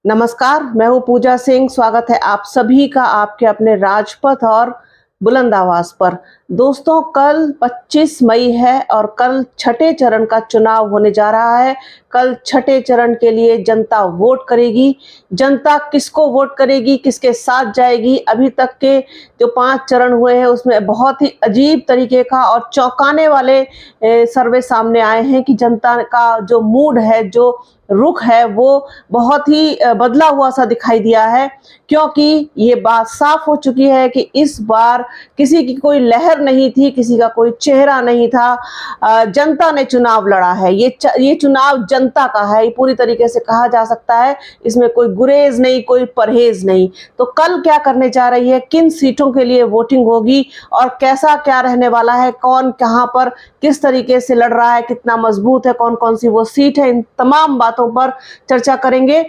नमस्कार, मैं हूँ पूजा सिंह। स्वागत है आप सभी का आपके अपने राजपथ और बुलंद आवाज पर। दोस्तों, कल 25 मई है और कल छठे चरण का चुनाव होने जा रहा है। कल छठे चरण के लिए जनता वोट करेगी। जनता किसको वोट करेगी, किसके साथ जाएगी, अभी तक के जो 5 चरण हुए हैं उसमें बहुत ही अजीब तरीके का और चौंकाने वाले सर्वे सामने आए हैं कि जनता का जो मूड है, जो रुख है, वो बहुत ही बदला हुआ सा दिखाई दिया है, क्योंकि ये बात साफ हो चुकी है कि इस बार किसी की कोई लहर नहीं थी, किसी का कोई चेहरा नहीं था। जनता ने चुनाव लड़ा है। ये चुनाव जनता का है, ये पूरी तरीके से कहा जा सकता है। इसमें कोई गुरेज नहीं, कोई परहेज नहीं। तो कल क्या करने जा रही है, किन सीटों के लिए वोटिंग होगी और कैसा क्या रहने वाला है, कौन कहां पर किस तरीके से लड़ रहा है, कितना मजबूत है, कौन कौन सी वो सीट है, इन तमाम बातों पर चर्चा करेंगे।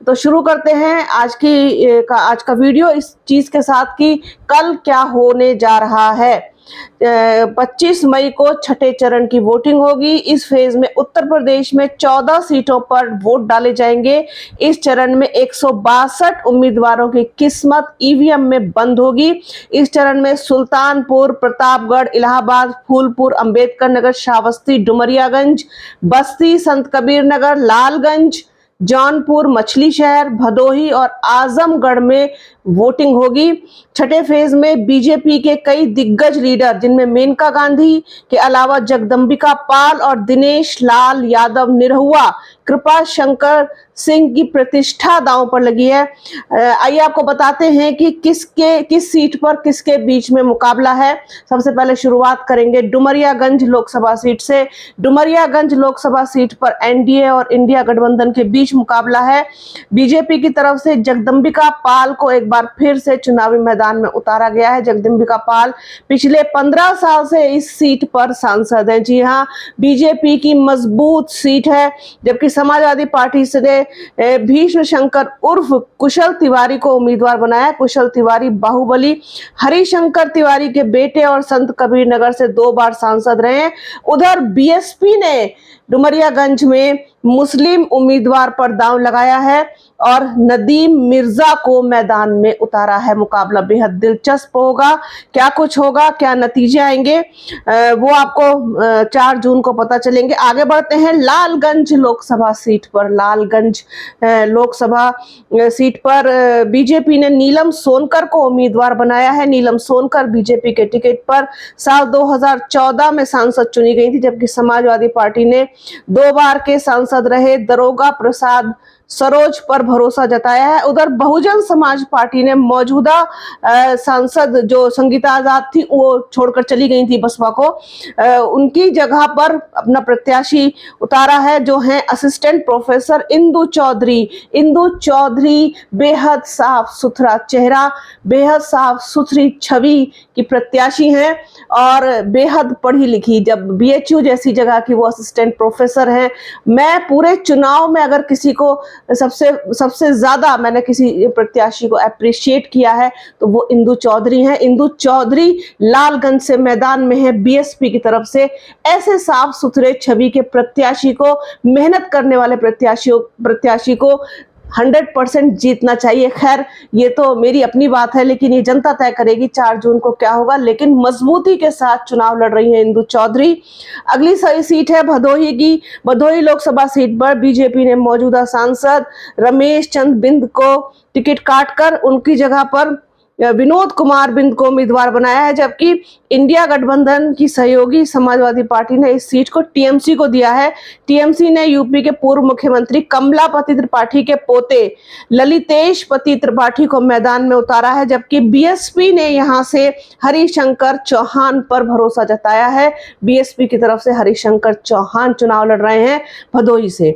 तो शुरू करते हैं आज का वीडियो इस चीज के साथ कि कल क्या होने जा रहा है। 25 मई को छठे चरण की वोटिंग होगी। इस फेज में उत्तर प्रदेश में 14 सीटों पर वोट डाले जाएंगे। इस चरण में 162 उम्मीदवारों की किस्मत ईवीएम में बंद होगी। इस चरण में सुल्तानपुर, प्रतापगढ़, इलाहाबाद, फूलपुर, अंबेडकर नगर, श्रावस्ती, डुमरियागंज, बस्ती, संत कबीर नगर, लालगंज, जौनपुर, मछली शहर, भदोही और आजमगढ़ में वोटिंग होगी। छठे फेज में बीजेपी के कई दिग्गज लीडर, जिनमें मेनका गांधी के अलावा जगदम्बिका पाल और दिनेश लाल यादव निरहुआ, कृपा शंकर सिंह की प्रतिष्ठा दांव पर लगी है। आइए आपको बताते हैं कि किस सीट पर किसके बीच में मुकाबला है। सबसे पहले शुरुआत करेंगे डुमरियागंज लोकसभा सीट से। डुमरियागंज लोकसभा सीट पर एनडीए और इंडिया गठबंधन के बीच मुकाबला है। बीजेपी की तरफ से जगदम्बिका पाल को एक बार फिर से चुनावी मैदान में उतारा गया है। जगदम्बिका पाल पिछले 15 साल से इस सीट पर सांसद हैं। जी हाँ, बीजेपी की मजबूत सीट है। जबकि समाजवादी पार्टी से भीष्म शंकर उर्फ कुशल तिवारी को उम्मीदवार बनाया। कुशल तिवारी बाहुबली हरिशंकर तिवारी के बेटे और संत कबीर नगर से 2 बार सांसद रहे। उधर बीएसपी ने डुमरियागंज में मुस्लिम उम्मीदवार पर दांव लगाया है और नदीम मिर्जा को मैदान में उतारा है। मुकाबला बेहद दिलचस्प होगा। क्या कुछ होगा, क्या नतीजे आएंगे, वो आपको 4 जून को पता चलेंगे। आगे बढ़ते हैं लालगंज लोकसभा सीट पर। लालगंज लोकसभा सीट पर बीजेपी ने नीलम सोनकर को उम्मीदवार बनाया है। नीलम सोनकर बीजेपी के टिकट पर साल 2014 में सांसद चुनी गई थी, जबकि समाजवादी पार्टी ने 2 बार के सांसद रहे दरोगा प्रसाद सरोज पर भरोसा जताया है। उधर बहुजन समाज पार्टी ने मौजूदा सांसद जो संगीता आजाद थी, वो छोड़कर चली गई थी बसपा को, उनकी जगह पर अपना प्रत्याशी उतारा है, जो है असिस्टेंट प्रोफेसर इंदु चौधरी। इंदु चौधरी बेहद साफ सुथरा चेहरा, बेहद साफ सुथरी छवि की प्रत्याशी हैं और बेहद पढ़ी लिखी। जब बीएचयू जैसी जगह की वो असिस्टेंट प्रोफेसर हैं। मैं पूरे चुनाव में अगर किसी को सबसे ज्यादा मैंने किसी प्रत्याशी को अप्रिशिएट किया है तो वो इंदु चौधरी हैं। इंदु चौधरी लालगंज से मैदान में है बीएसपी की तरफ से। ऐसे साफ सुथरे छवि के प्रत्याशी को, मेहनत करने वाले प्रत्याशी को 100% जीतना चाहिए। खैर, ये तो मेरी अपनी बात है, लेकिन ये जनता तय करेगी 4 जून को क्या होगा। लेकिन मजबूती के साथ चुनाव लड़ रही है इंदु चौधरी। अगली सही सीट है भदोही की। भदोही लोकसभा सीट पर बीजेपी ने मौजूदा सांसद रमेश चंद बिंद को टिकट काटकर उनकी जगह पर विनोद कुमार बिंद को उम्मीदवार बनाया है, जबकि इंडिया गठबंधन की सहयोगी समाजवादी पार्टी ने इस सीट को टीएमसी को दिया है। टीएमसी ने यूपी के पूर्व मुख्यमंत्री कमलापति त्रिपाठी के पोते ललितेश पति त्रिपाठी को मैदान में उतारा है, जबकि बीएसपी ने यहां से हरिशंकर चौहान पर भरोसा जताया है। बीएसपी की तरफ से हरिशंकर चौहान चुनाव लड़ रहे हैं भदोही से।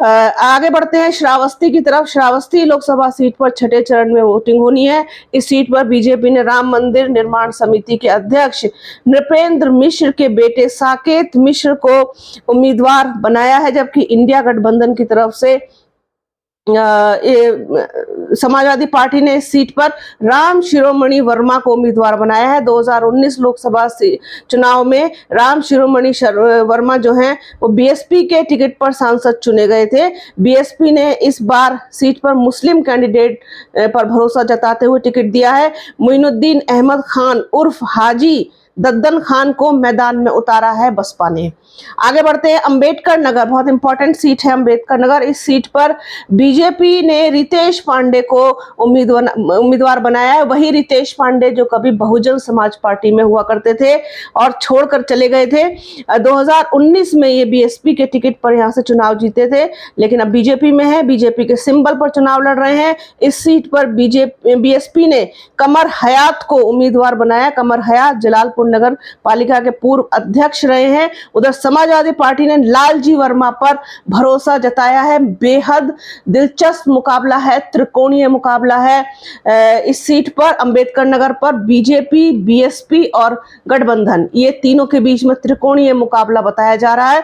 आगे बढ़ते हैं श्रावस्ती की तरफ। श्रावस्ती लोकसभा सीट पर छठे चरण में वोटिंग होनी है। इस सीट पर बीजेपी ने राम मंदिर निर्माण समिति के अध्यक्ष नृपेंद्र मिश्र के बेटे साकेत मिश्र को उम्मीदवार बनाया है, जबकि इंडिया गठबंधन की तरफ से समाजवादी पार्टी ने इस सीट पर राम शिरोमणि वर्मा को उम्मीदवार बनाया है। 2019 लोकसभा चुनाव में राम शिरोमणि वर्मा जो हैं वो बीएसपी के टिकट पर सांसद चुने गए थे। बीएसपी ने इस बार सीट पर मुस्लिम कैंडिडेट पर भरोसा जताते हुए टिकट दिया है। मोइनुद्दीन अहमद खान उर्फ हाजी दद्दन खान को मैदान में उतारा है बसपा ने। आगे बढ़ते हैं, अंबेडकर नगर बहुत इंपॉर्टेंट सीट है अंबेडकर नगर। इस सीट पर बीजेपी ने रितेश पांडे को उम्मीदवार बनाया है। वही रितेश पांडे जो कभी बहुजन समाज पार्टी में हुआ करते थे और छोड़कर चले गए थे। 2019 में ये बीएसपी के टिकट पर यहाँ से चुनाव जीते थे, लेकिन अब बीजेपी में है, बीजेपी के सिंबल पर चुनाव लड़ रहे हैं। इस सीट पर बीएसपी ने कमर हयात को उम्मीदवार बनाया। कमर हयात जलालपुर नगर पालिका के पूर्व अध्यक्ष रहे हैं। उधर समाजवादी पार्टी ने लालजी वर्मा पर भरोसा जताया है। बेहद दिलचस्प मुकाबला है, त्रिकोणीय मुकाबला है इस सीट पर अंबेडकर नगर पर। बीजेपी, बीएसपी और गठबंधन, ये तीनों के बीच में त्रिकोणीय मुकाबला बताया जा रहा है।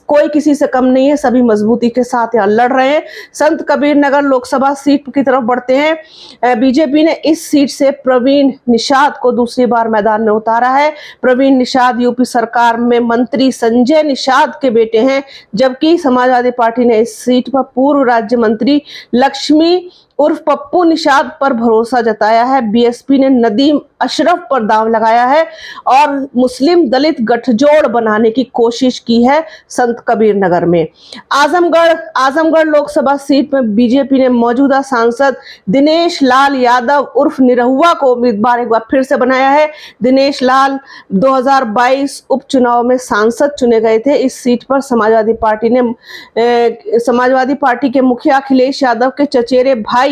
कोई किसी से कम नहीं है, सभी मजबूती के साथ यहां लड़ रहे हैं। संत कबीर नगर लोकसभा सीट की तरफ बढ़ते हैं। बीजेपी ने इस सीट से प्रवीण निषाद को दूसरी बार मैदान में उतारा है। प्रवीण निषाद यूपी सरकार में मंत्री संजय निषाद के बेटे हैं, जबकि समाजवादी पार्टी ने इस सीट पर पूर्व राज्य मंत्री लक्ष्मी उर्फ पप्पू निषाद पर भरोसा जताया है। बीएसपी ने नदीम अशरफ पर दांव लगाया है और मुस्लिम दलित गठजोड़ बनाने की कोशिश की है संत कबीर नगर में। आजमगढ़ लोकसभा सीट में बीजेपी ने मौजूदा सांसद दिनेश लाल यादव उर्फ निरहुआ को उम्मीदवार एक बार फिर से बनाया है। दिनेश लाल 2022 उपचुनाव में सांसद चुने गए थे। इस सीट पर समाजवादी पार्टी के मुखिया अखिलेश यादव के चचेरे भाई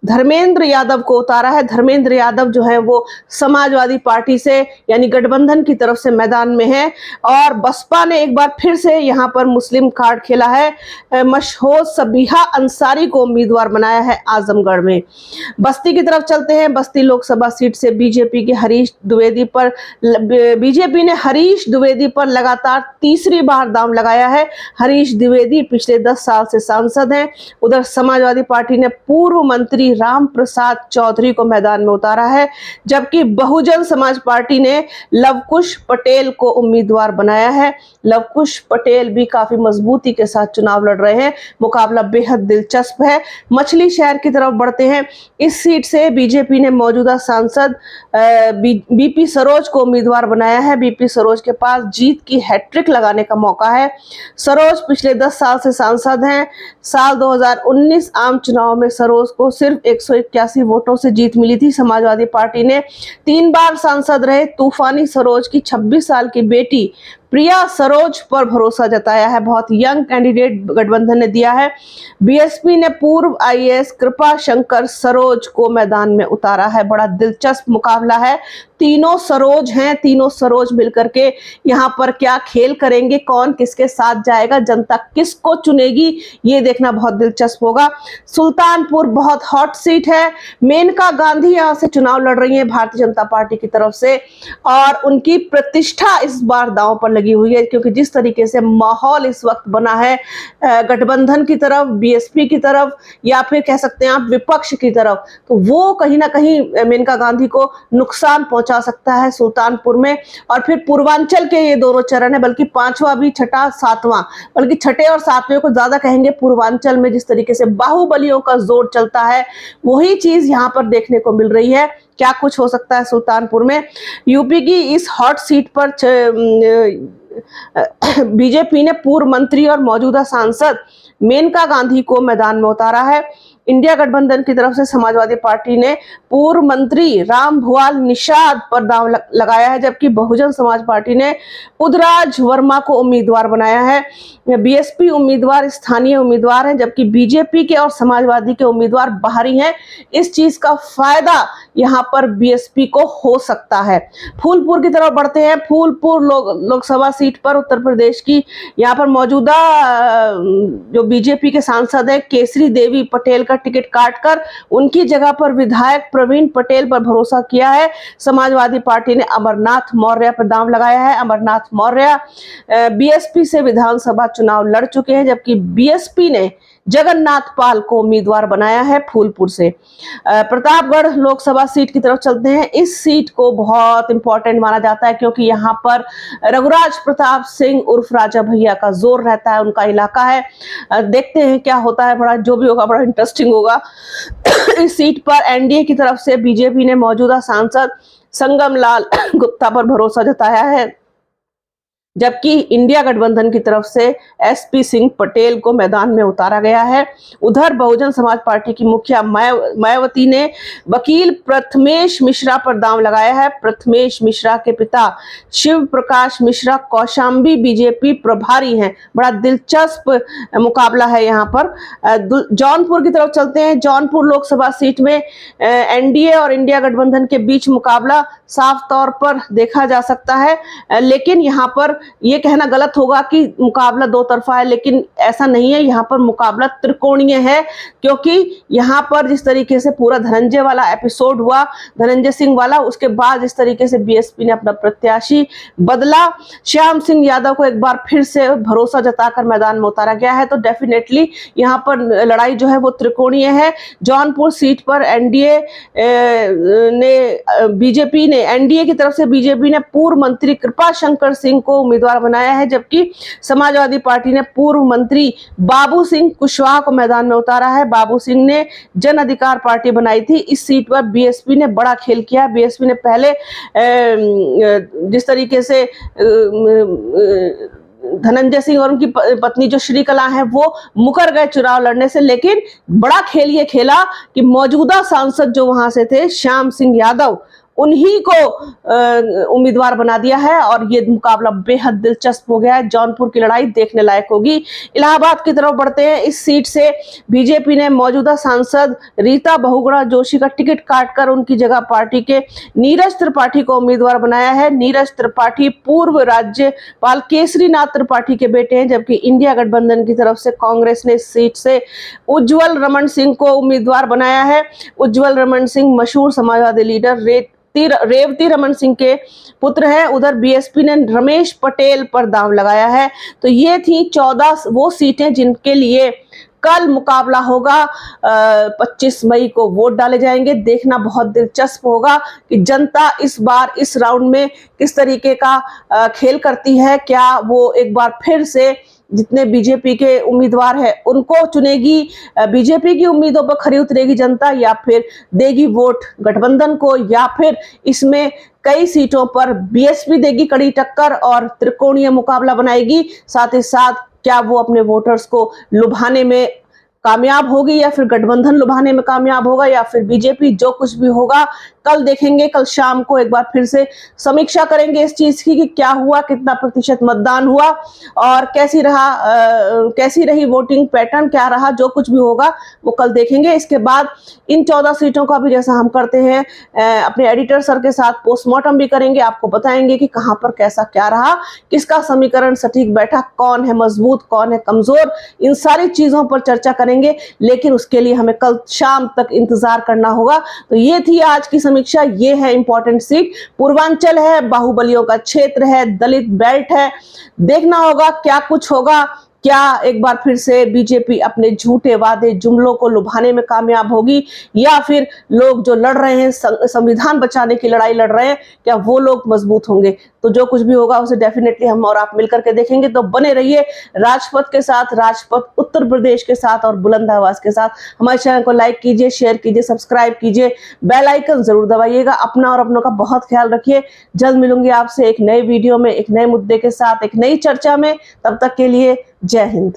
धर्मेंद्र यादव को उतारा है। धर्मेंद्र यादव जो है वो समाजवादी पार्टी से यानी गठबंधन की तरफ से मैदान में है और बसपा ने एक बार फिर से यहाँ पर मुस्लिम कार्ड खेला है। मशहूर सबीहा अंसारी को उम्मीदवार बनाया है आजमगढ़ में। बस्ती की तरफ चलते हैं। बस्ती लोकसभा सीट से बीजेपी ने हरीश द्विवेदी पर लगातार तीसरी बार दांव लगाया है। हरीश द्विवेदी पिछले 10 साल से सांसद हैं। उधर समाजवादी पार्टी ने पूर्व मंत्री राम प्रसाद चौधरी को मैदान में उतारा है, जबकि बहुजन समाज पार्टी ने लवकुश पटेल को उम्मीदवार बनाया है। लवकुश पटेल भी काफी मजबूती के साथ चुनाव लड़ रहे हैं। मुकाबला बेहद दिलचस्प है। मछली शहर की तरफ बढ़ते हैं। इस सीट से बीजेपी ने मौजूदा सांसद बीपी सरोज को उम्मीदवार बनाया है। बीपी सरोज के पास जीत की हैट्रिक लगाने का मौका है। सरोज पिछले 10 साल से सांसद हैं। साल 2019 आम चुनाव में सरोज को सिर्फ 181 वोटों से जीत मिली थी। समाजवादी पार्टी ने 3 बार सांसद रहे तूफानी सरोज की 26 साल की बेटी प्रिया सरोज पर भरोसा जताया है। बहुत यंग कैंडिडेट गठबंधन ने दिया है। बीएसपी ने पूर्व आईएएस कृपा शंकर सरोज को मैदान में उतारा है। बड़ा दिलचस्प मुकाबला है। तीनों सरोज हैं, तीनों सरोज मिलकर के यहाँ पर क्या खेल करेंगे, कौन किसके साथ जाएगा, जनता किसको चुनेगी, ये देखना बहुत दिलचस्प होगा। सुल्तानपुर बहुत हॉट सीट है। मेनका गांधी यहाँ से चुनाव लड़ रही है भारतीय जनता पार्टी की तरफ से और उनकी प्रतिष्ठा इस बार दांव पर लगी हुई है, क्योंकि जिस तरीके से माहौल इस वक्त बना है गठबंधन की तरफ, बीएसपी की तरफ या फिर कह सकते हैं आप विपक्ष की तरफ, तो वो कहीं ना कहीं मेनका गांधी को नुकसान पहुंचा सकता है सुल्तानपुर में। और फिर पूर्वांचल के ये दोनों चरण है, बल्कि 5वां भी, छठा, 7वां, बल्कि छठे और 7वें को ज्यादा कहेंगे। पूर्वांचल में जिस तरीके से बाहुबलियों का जोर चलता है वही चीज यहाँ पर देखने को मिल रही है। क्या कुछ हो सकता है सुल्तानपुर में। यूपी की इस हॉट सीट पर बीजेपी ने पूर्व मंत्री और मौजूदा सांसद मेनका गांधी को मैदान में उतारा है। इंडिया गठबंधन की तरफ से समाजवादी पार्टी ने पूर्व मंत्री राम भुआल निषाद पर दांव लगाया है, जबकि बहुजन समाज पार्टी ने उदराज वर्मा को उम्मीदवार बनाया है। बीएसपी उम्मीदवार स्थानीय उम्मीदवार हैं, जबकि बीजेपी के और समाजवादी के उम्मीदवार बाहरी हैं। इस चीज का फायदा यहाँ पर बीएसपी को हो सकता है। फूलपुर की तरफ बढ़ते हैं। फूलपुर लोकसभा सीट पर उत्तर प्रदेश की यहाँ पर मौजूदा जो बीजेपी के सांसद है केसरी देवी पटेल का टिकट काटकर उनकी जगह पर विधायक प्रवीण पटेल पर भरोसा किया है। समाजवादी पार्टी ने अमरनाथ मौर्य पर दांव लगाया है। अमरनाथ मौर्य बीएसपी से विधानसभा चुनाव लड़ चुके हैं, जबकि बीएसपी ने जगन्नाथ पाल को उम्मीदवार बनाया है फूलपुर से। प्रतापगढ़ लोकसभा सीट की तरफ चलते हैं। इस सीट को बहुत इंपॉर्टेंट माना जाता है क्योंकि यहाँ पर रघुराज प्रताप सिंह उर्फ राजा भैया का जोर रहता है, उनका इलाका है। देखते हैं क्या होता है, बड़ा जो भी होगा बड़ा इंटरेस्टिंग होगा। इस सीट पर एनडीए की तरफ से बीजेपी ने मौजूदा सांसद संगम लाल गुप्ता पर भरोसा जताया है, जबकि इंडिया गठबंधन की तरफ से एसपी सिंह पटेल को मैदान में उतारा गया है। उधर बहुजन समाज पार्टी की मुखिया मायावती ने वकील प्रथमेश मिश्रा पर दांव लगाया है। प्रथमेश मिश्रा के पिता शिव प्रकाश मिश्रा कौशाम्बी बीजेपी प्रभारी हैं। बड़ा दिलचस्प मुकाबला है यहाँ पर। जौनपुर की तरफ चलते हैं। जौनपुर लोकसभा सीट में एनडीए और इंडिया गठबंधन के बीच मुकाबला साफ तौर पर देखा जा सकता है, लेकिन यहाँ पर ये कहना गलत होगा कि मुकाबला दो तरफा है, लेकिन ऐसा नहीं है। यहाँ पर मुकाबला त्रिकोणीय है, क्योंकि यहाँ पर जिस तरीके से पूरा धनंजय वाला एपिसोड हुआ, धनंजय सिंह वाला, उसके बाद जिस तरीके से बीएसपी ने अपना प्रत्याशी बदला, श्याम सिंह यादव को एक बार फिर से भरोसा जताकर मैदान में उतारा गया है, तो डेफिनेटली यहाँ पर लड़ाई जो है वो त्रिकोणीय है। जौनपुर सीट पर एनडीए की तरफ से बीजेपी ने पूर्व मंत्री कृपा शंकर सिंह को उम्मीदवार बनाया है, जबकि समाजवादी पार्टी ने पूर्व मंत्री बाबू सिंह कुशवाहा को मैदान में उतारा है। बाबू सिंह ने जन अधिकार पार्टी बनाई थी। इस सीट पर बीएसपी ने बड़ा खेल किया। बीएसपी ने पहले जिस तरीके से धनंजय सिंह और उनकी पत्नी जो श्रीकला है वो मुकर गए चुनाव लड़ने से, लेकिन बड़ा खेल ये खेला कि मौजूदा सांसद जो वहां से थे श्याम सिंह यादव, उन्हीं को उम्मीदवार बना दिया है और ये मुकाबला बेहद दिलचस्प हो गया है। जौनपुर की लड़ाई देखने लायक होगी। इलाहाबाद की तरफ बढ़ते हैं। इस सीट से बीजेपी ने मौजूदा सांसद रीता बहुगुणा जोशी का टिकट काटकर उनकी जगह पार्टी के नीरज त्रिपाठी को उम्मीदवार बनाया है। नीरज त्रिपाठी पूर्व राज्यपाल केसरीनाथ त्रिपाठी के बेटे हैं, जबकि इंडिया गठबंधन की तरफ से कांग्रेस ने इस सीट से उज्जवल रमन सिंह को उम्मीदवार बनाया है। उज्जवल रमन सिंह मशहूर समाजवादी लीडर रेवती रमन सिंह के पुत्र हैं। उधर बीएसपी ने रमेश पटेल पर दांव लगाया है। तो ये थी 14 वो सीटें जिनके लिए कल मुकाबला होगा। 25 मई को वोट डाले जाएंगे। देखना बहुत दिलचस्प होगा कि जनता इस बार इस राउंड में किस तरीके का खेल करती है। क्या वो एक बार फिर से जितने बीजेपी के उम्मीदवार हैं उनको चुनेगी, बीजेपी की उम्मीदों पर खरी उतरेगी जनता, या फिर देगी वोट गठबंधन को, या फिर इसमें कई सीटों पर बीएसपी देगी कड़ी टक्कर और त्रिकोणीय मुकाबला बनाएगी। साथ ही साथ क्या वो अपने वोटर्स को लुभाने में कामयाब होगी, या फिर गठबंधन लुभाने में कामयाब होगा, या फिर बीजेपी, जो कुछ भी होगा कल देखेंगे। कल शाम को एक बार फिर से समीक्षा करेंगे इस चीज की कि क्या हुआ, कितना प्रतिशत मतदान हुआ और कैसी रही वोटिंग पैटर्न, क्या रहा, जो कुछ भी होगा वो कल देखेंगे। इसके बाद इन 14 सीटों का भी जैसा हम करते हैं अपने एडिटर सर के साथ पोस्टमार्टम भी करेंगे, आपको बताएंगे कि कहां पर कैसा क्या रहा, किसका समीकरण सटीक बैठा, कौन है मजबूत, कौन है कमजोर, इन सारी चीजों पर चर्चा करेंगे। लेकिन उसके लिए हमें कल शाम तक इंतजार करना होगा। तो ये थी आज की समीक्षा। ये है इंपॉर्टेंट सीट, पूर्वांचल है, बाहुबलियों का क्षेत्र है, दलित बेल्ट है। देखना होगा क्या कुछ होगा। क्या एक बार फिर से बीजेपी अपने झूठे वादे जुमलों को लुभाने में कामयाब होगी, या फिर लोग जो लड़ रहे हैं, संविधान बचाने की लड़ाई लड़ रहे हैं, क्या वो लोग मजबूत होंगे। तो जो कुछ भी होगा उसे डेफिनेटली हम और आप मिलकर के देखेंगे। तो बने रहिए राजपथ के साथ, राजपथ उत्तर प्रदेश के साथ और बुलंद आवाज के साथ। हमारे चैनल को लाइक कीजिए, शेयर कीजिए, सब्सक्राइब कीजिए, बेल आइकन जरूर दबाइएगा। अपना और अपनों का बहुत ख्याल रखिए। जल्द मिलूंगी आपसे एक नए वीडियो में, एक नए मुद्दे के साथ, एक नई चर्चा में। तब तक के लिए जय हिंद।